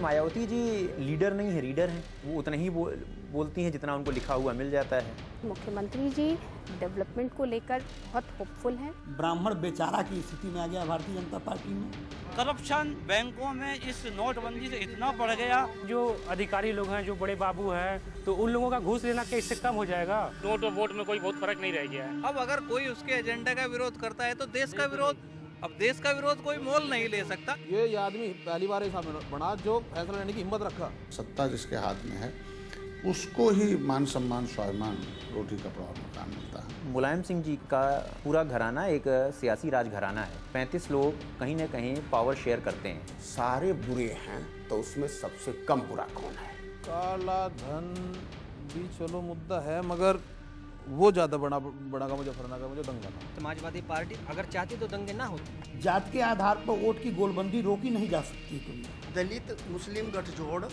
Mayawati ji leader नहीं है, reader हैं। वो उतना ही बोलती हैं जितना उनको लिखा हुआ मिल जाता है। मुख्यमंत्री जी डेवलपमेंट को लेकर बहुत होपफुल हैं। ब्राह्मण बेचारा की स्थिति में आ गया भारतीय जनता पार्टी में। करप्शन बैंकों में इस नोटबंदी से इतना बढ़ गया। जो अधिकारी लोग हैं, जो बड़े बाबू हैं, तो उन लोगों का घूस लेना क्या इससे कम हो जाएगा? नोट और वोट में कोई बहुत फर्क नहीं रह गया है। अब अगर कोई उसके एजेंडा का विरोध करता है तो देश का विरोध, अब देश का विरोध कोई मोल नहीं ले सकता। ये आदमी पहली बार ऐसा बना जो फैसला लेने की हिम्मत रखा। सत्ता जिसके हाथ में है उसको ही मान सम्मान स्वाभिमान रोटी कपड़ा और मकान मिलता है। मुलायम सिंह जी का पूरा घराना एक सियासी राज घराना है। 35 लोग कहीं ना कहीं पावर शेयर करते हैं। सारे बुरे हैं तो उसमें सबसे कम बुरा कौन है? काला धन भी चलो मुद्दा है, मगर वो ज्यादा बड़ा का मुजफ्फरनगर का मुझे दंगा था। समाजवादी पार्टी अगर चाहती तो दंगे ना होते। जात के आधार पर वोट की गोलबंदी रोकी नहीं जा सकती। दलित मुस्लिम गठजोड़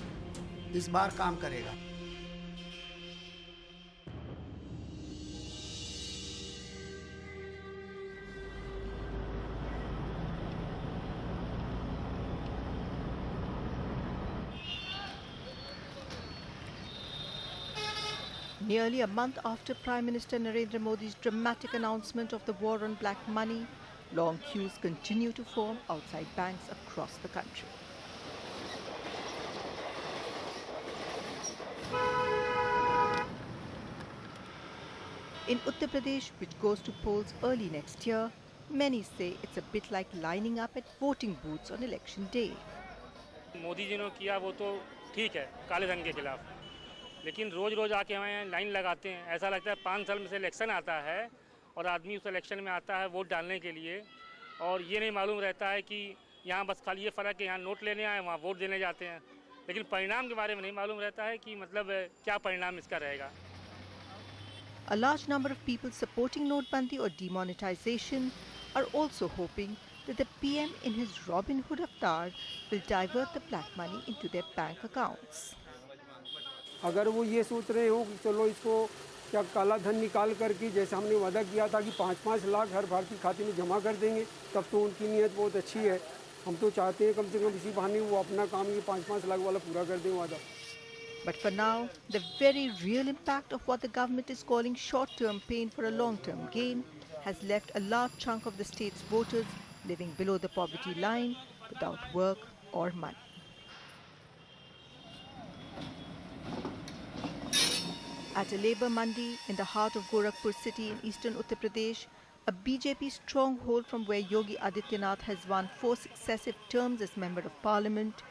इस बार काम करेगा। Nearly a month after Prime Minister Narendra Modi's dramatic announcement of the war on black money, long queues continue to form outside banks across the country. In Uttar Pradesh, which goes to polls early next year, many say it's a bit like lining up at voting booths on election day. Modi ji ने किया वो तो ठीक है काले धन के खिलाफ, लेकिन रोज रोज आके हमें यहाँ लाइन लगाते हैं। ऐसा लगता है 5 साल में से इलेक्शन आता है और आदमी उस इलेक्शन में आता है वोट डालने के लिए, और ये नहीं मालूम रहता है कि यहाँ बस खाली ये फ़र्क है यहाँ नोट लेने आए वहाँ वोट देने जाते हैं, लेकिन परिणाम के बारे में नहीं मालूम रहता है कि मतलब क्या परिणाम इसका रहेगा। A large number of people supporting Notbandi or demonetization are also hoping that the PM in his Robin Hood avatar will divert the black money into their bank accounts. अगर वो ये सोच रहे हो कि चलो इसको क्या काला धन निकाल करके जैसे हमने वादा किया था कि 5-5 लाख हर भारतीय खाते में जमा कर देंगे, तब तो उनकी नीयत बहुत अच्छी है। हम तो चाहते हैं कम से कम इसी बहाने वो अपना काम ये 5-5 लाख वाला पूरा कर दें वादा। But for now, the very real impact of what the government is calling short-term pain for a long-term gain has left a large chunk of the state's voters living below the poverty line without work or money. At a labour mandi in the heart of Gorakhpur city in eastern Uttar Pradesh, a BJP stronghold from where Yogi Adityanath has won 4 successive terms as Member of Parliament,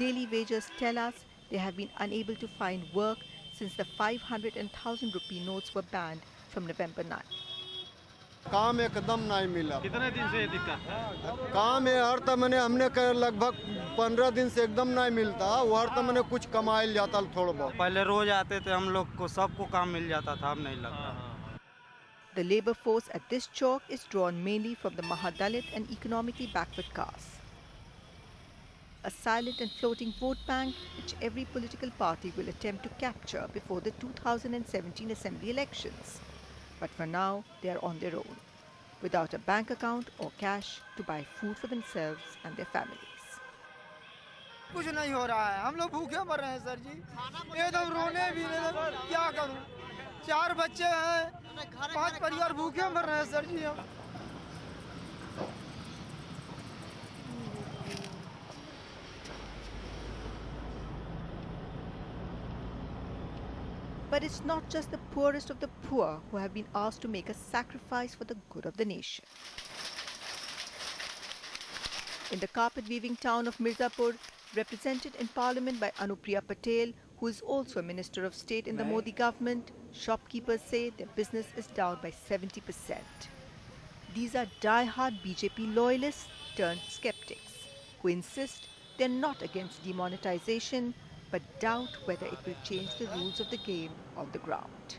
daily wagers tell us they have been unable to find work since the 500 and 1,000 rupee notes were banned from November 9. काम एकदम नहीं मिला। कितने दिन से दिक्कत? काम है हर तमने हमने लगभग 15 दिन से एकदम नहीं मिलता। वो हर तमने कुछ कमाइल जाता थोड़ा बहुत। पहले रोज आते थे हम लोग को, सबको काम मिल जाता था, अब नहीं लगता। The labour force at this chowk is drawn mainly from the Mahadalit and economically backward castes. A silent and floating vote bank which every political party will attempt to capture before the 2017 assembly elections. But for now, they are on their own, without a bank account or cash to buy food for themselves and their families. कुछ नहीं हो रहा है, हम लोग भूखे मर रहे हैं सर जी, एकदम रोने भी नहीं, क्या करूं? 4 बच्चे हैं, 5 परिवार भूखे मर रहे हैं सर जी हम। But it's not just the poorest of the poor who have been asked to make a sacrifice for the good of the nation. In the carpet-weaving town of Mirzapur, represented in parliament by Anupriya Patel, who is also a minister of state in the Modi government, shopkeepers say their business is down by 70%. These are die-hard BJP loyalists turned skeptics, who insist they're not against demonetization, but doubt whether it will change the rules of the game on the ground.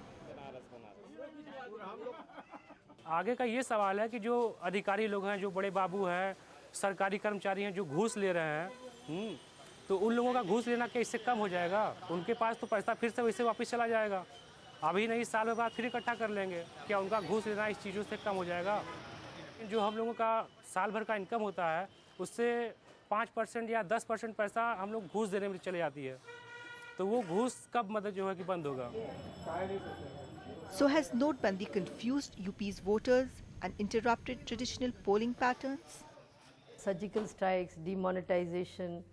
आगे का ये सवाल है कि जो अधिकारी लोग हैं, जो बड़े बाबू हैं, सरकारी कर्मचारी हैं जो घूस ले रहे हैं, तो उन लोगों का घूस लेना क्या इससे कम हो जाएगा? उनके पास तो पैसा फिर से वैसे वापस चला जाएगा। अभी नहीं, साल बाद फिर इकट्ठा कर लेंगे। क्या उनका घूस लेना इस चीज़ों से कम हो जाएगा? जो हम लोगों का साल भर का इनकम होता है उससे 5% या 10% पैसा हम लोग घूस देने में चले जाती है, तो वो घूस कब मतलब जो है कि बंद होगा। So has Notbandi confused UP's voters and interrupted traditional polling patterns? Surgical strikes, demonetization,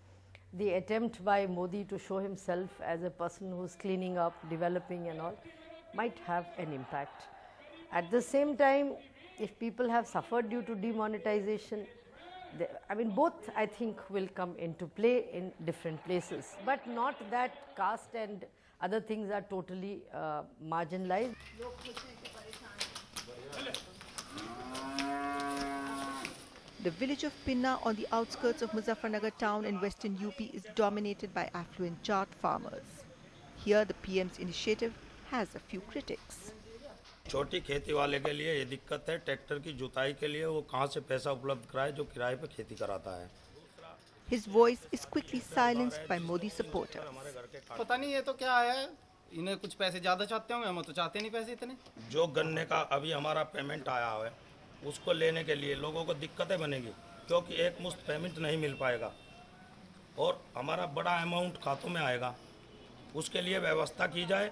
the attempt by Modi to show himself as a person who's cleaning up, developing and all, might have an impact. At the same time, if people have suffered due to demonetization, both I think will come into play in different places, but not that caste and other things are totally marginalized. The village of Pinna on the outskirts of Muzaffarnagar town in western UP is dominated by affluent Jat farmers. Here the PM's initiative has a few critics. छोटी खेती वाले के लिए ये दिक्कत है, tractor की जुताई के लिए वो कहाँ से पैसा उपलब्ध कराए जो किराए पे खेती कराता है। His voice is quickly silenced by Modi supporters. पता नहीं ये तो क्या है, इन्हें कुछ पैसे ज़्यादा चाहते होंगे, हम तो चाहते नहीं पैसे इतने। जो गन्ने का अभी हमारा पेमेंट आया है उसको लेने के लिए लोगों को दिक्कतें बनेगी, क्योंकि एक मुश्त पेमेंट नहीं मिल पाएगा और हमारा बड़ा अमाउंट खातों में आएगा। उसके लिए व्यवस्था की जाए,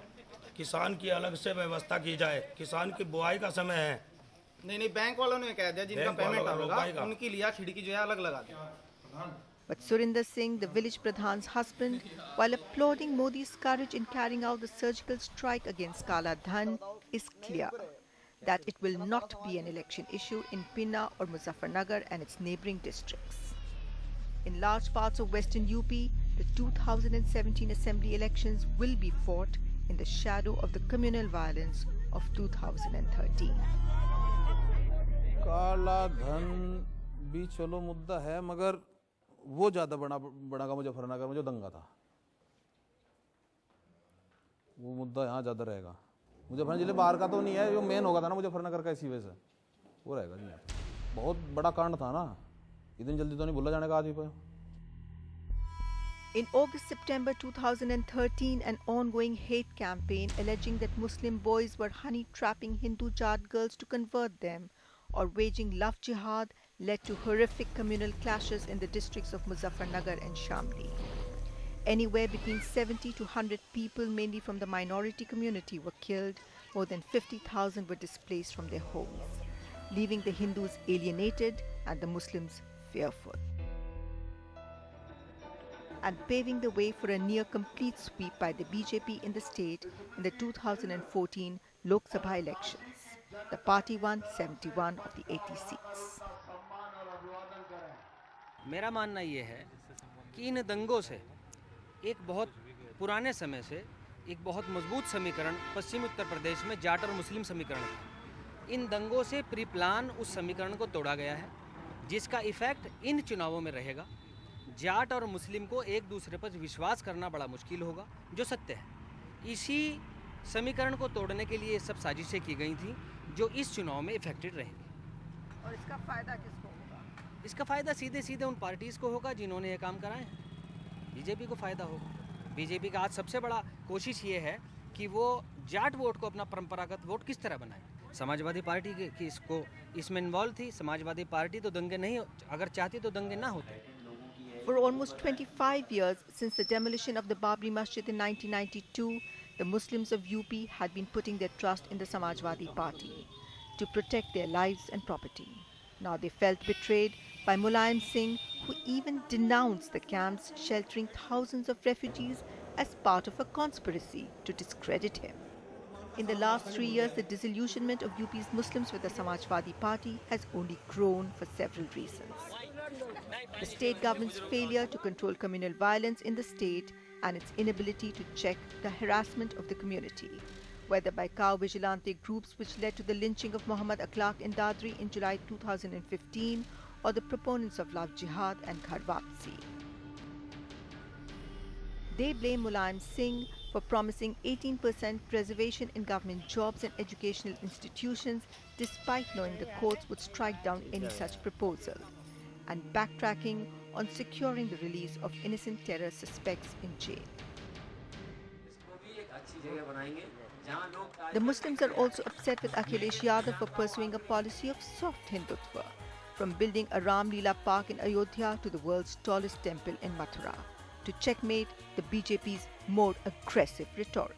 किसान की अलग से व्यवस्था की जाए। किसान की बुआई का समय है। नहीं, बैंक वालों ने कह दिया जिनका पेमेंट होगा उनकी लिया खिड़की जो है अलग लगा दी। But Surinder Singh, the village Pradhan's husband, while applauding Modi's courage in carrying out the surgical strike against Kala Dhan, is clear that it will not be an election issue in Pinna or Muzaffarnagar and its neighbouring districts. In large parts of western UP, the 2017 assembly elections will be fought in the shadow of the communal violence of 2013. काला धन भी चलो मुद्दा है, मगर वो ज़्यादा बड़ा का मुजफ्फरनगर में जो दंगा था, वो मुद्दा यहाँ ज़्यादा रहेगा। मुजफ्फरनगर जिले बाहर का तो नहीं है, जो मेन होगा था ना मुजफ्फरनगर का, इसी वजह से वो रहेगा जी। बहुत बड़ा कांड था ना, इतनी जल्दी तो नहीं भूला जाने का आदमी पर। In August-September 2013, an ongoing hate campaign alleging that Muslim boys were honey-trapping Hindu Jat girls to convert them or waging love jihad led to horrific communal clashes in the districts of Muzaffarnagar and Shamli. Anywhere between 70 to 100 people, mainly from the minority community, were killed. More than 50,000 were displaced from their homes, leaving the Hindus alienated and the Muslims fearful, and paving the way for a near-complete sweep by the BJP in the state in the 2014 Lok Sabha elections. The party won 71 of the 80 seats. मेरा मानना ये है कि इन दंगों से एक बहुत पुराने समय से एक बहुत मजबूत समीकरण पश्चिमी उत्तर प्रदेश में जाट और मुस्लिम समीकरण था। इन दंगों से प्री प्लान उस समीकरण को तोड़ा गया है, जिसका इफेक्ट इन चुनावों में रहेगा। जाट और मुस्लिम को एक दूसरे पर विश्वास करना बड़ा मुश्किल होगा, जो सत्य है। इसी समीकरण को तोड़ने के लिए सब साजिशें की गई थी, जो इस चुनाव में इफेक्टेड रहेंगी। और इसका फायदा किसको होगा? इसका फायदा सीधे सीधे उन पार्टीज़ को होगा जिन्होंने ये काम कराए। बीजेपी को फायदा होगा। बीजेपी का आज सबसे बड़ा कोशिश ये है कि वो जाट वोट को अपना परंपरागत वोट किस तरह बनाए। समाजवादी पार्टी की इसको इसमें इन्वॉल्व थी। समाजवादी पार्टी तो दंगे नहीं, अगर चाहती तो दंगे ना होते। For almost 25 years since the demolition of the Babri Masjid in 1992, the Muslims of UP had been putting their trust in the Samajwadi Party to protect their lives and property. Now they felt betrayed by Mulayam Singh, who even denounced the camps sheltering thousands of refugees as part of a conspiracy to discredit him. In the last 3 years, the disillusionment of UP's Muslims with the Samajwadi Party has only grown for several reasons. The state government's failure to control communal violence in the state and its inability to check the harassment of the community, whether by cow vigilante groups which led to the lynching of Muhammad Akhlaq in Dadri in July 2015, or the proponents of love jihad and Ghar Wapsi. They blame Mulayam Singh for promising 18% reservation in government jobs and educational institutions, despite knowing the courts would strike down any such proposal, and backtracking on securing the release of innocent terror suspects in jail. The Muslims are also upset with Akhilesh Yadav for pursuing a policy of soft Hindutva, from building a Ram Leela Park in Ayodhya to the world's tallest temple in Mathura, to checkmate the BJP's more aggressive rhetoric.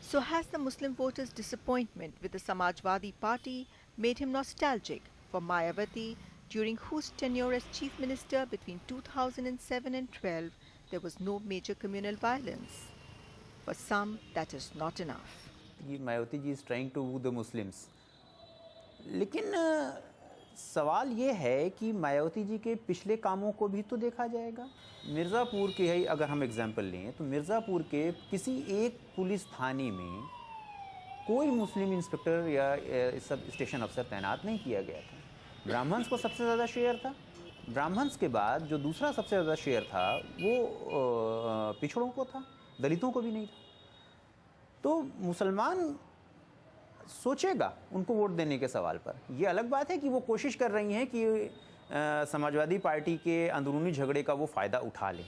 So has the Muslim voters' disappointment with the Samajwadi Party made him nostalgic for Mayawati, during whose tenure as Chief Minister between 2007 and 12 there was no major communal violence? For some, that is not enough. Mayawati ji is trying to woo the Muslims, लेकिन सवाल ये है कि मायावती जी के पिछले कामों को भी तो देखा जाएगा। मिर्ज़ापुर के ही अगर हम एग्जांपल लें तो मिर्ज़ापुर के किसी एक पुलिस थाने में कोई मुस्लिम इंस्पेक्टर या सब स्टेशन अफसर तैनात नहीं किया गया था। ब्राह्मण्स को सबसे ज़्यादा शेयर था। ब्राह्मण्स के बाद जो दूसरा सबसे ज़्यादा शेयर था वो पिछड़ों को था, दलितों को भी नहीं था। तो मुसलमान सोचेगा उनको वोट देने के सवाल पर। ये अलग बात है कि वो कोशिश कर रही हैं कि समाजवादी पार्टी के अंदरूनी झगड़े का वो फ़ायदा उठा लें,